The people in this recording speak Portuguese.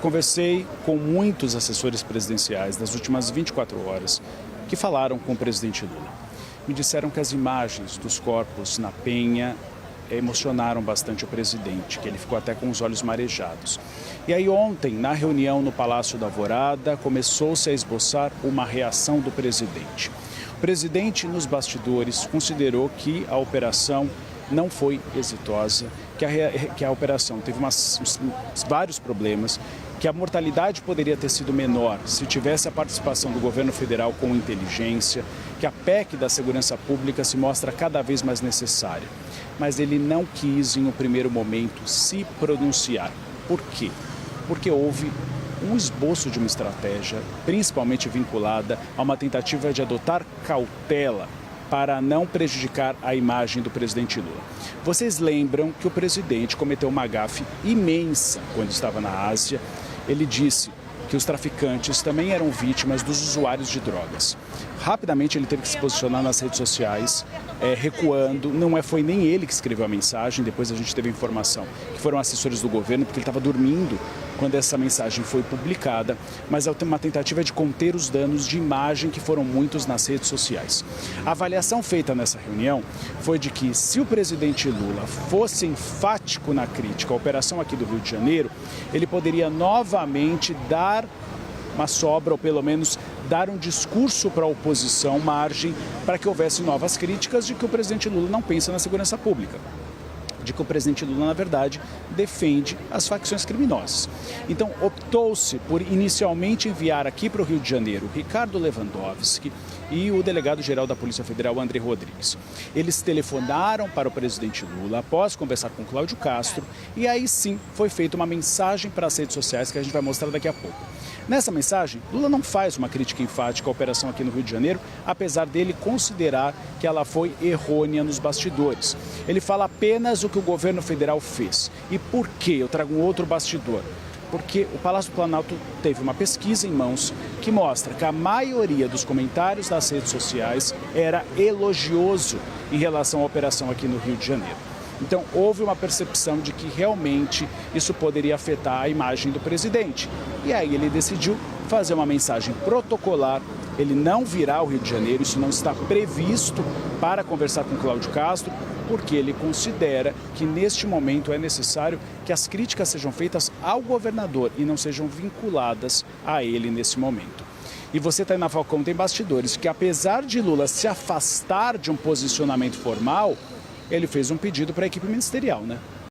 Conversei com muitos assessores presidenciais das últimas 24 horas que falaram com o presidente Lula. Me disseram que as imagens dos corpos na Penha emocionaram bastante o presidente, que ele ficou até com os olhos marejados. E aí ontem, na reunião no Palácio da Alvorada, começou-se a esboçar uma reação do presidente. O presidente, nos bastidores, considerou que a operação não foi exitosa, que a operação teve vários problemas, que a mortalidade poderia ter sido menor se tivesse a participação do governo federal com inteligência, que a PEC da segurança pública se mostra cada vez mais necessária. Mas ele não quis, em um primeiro momento, se pronunciar. Por quê? Porque houve um esboço de uma estratégia, principalmente vinculada a uma tentativa de adotar cautela para não prejudicar a imagem do presidente Lula. Vocês lembram que o presidente cometeu uma gafe imensa quando estava na Ásia. Ele disse que os traficantes também eram vítimas dos usuários de drogas. Rapidamente ele teve que se posicionar nas redes sociais, recuando. Não foi nem ele que escreveu a mensagem, depois a gente teve a informação que foram assessores do governo, porque ele estava dormindo quando essa mensagem foi publicada, mas é uma tentativa de conter os danos de imagem que foram muitos nas redes sociais. A avaliação feita nessa reunião foi de que se o presidente Lula fosse enfático na crítica à operação aqui do Rio de Janeiro, ele poderia novamente dar uma sobra, ou pelo menos dar um discurso para a oposição, margem para que houvesse novas críticas de que o presidente Lula não pensa na segurança pública, de que o presidente Lula, na verdade, defende as facções criminosas. Então, optou-se por inicialmente enviar aqui para o Rio de Janeiro Ricardo Lewandowski e o delegado-geral da Polícia Federal, André Rodrigues. Eles telefonaram para o presidente Lula após conversar com Cláudio Castro e aí sim foi feita uma mensagem para as redes sociais que a gente vai mostrar daqui a pouco. Nessa mensagem, Lula não faz uma crítica enfática à operação aqui no Rio de Janeiro, apesar dele considerar que ela foi errônea nos bastidores. Ele fala apenas o que o governo federal fez. E por quê? Eu trago um outro bastidor. Porque o Palácio do Planalto teve uma pesquisa em mãos que mostra que a maioria dos comentários das redes sociais era elogioso em relação à operação aqui no Rio de Janeiro. Então, houve uma percepção de que realmente isso poderia afetar a imagem do presidente. E aí ele decidiu fazer uma mensagem protocolar. Ele não virá ao Rio de Janeiro, isso não está previsto para conversar com Cláudio Castro, porque ele considera que neste momento é necessário que as críticas sejam feitas ao governador e não sejam vinculadas a ele nesse momento. E você está aí na Falcão, tem bastidores que apesar de Lula se afastar de um posicionamento formal, ele fez um pedido para a equipe ministerial, né?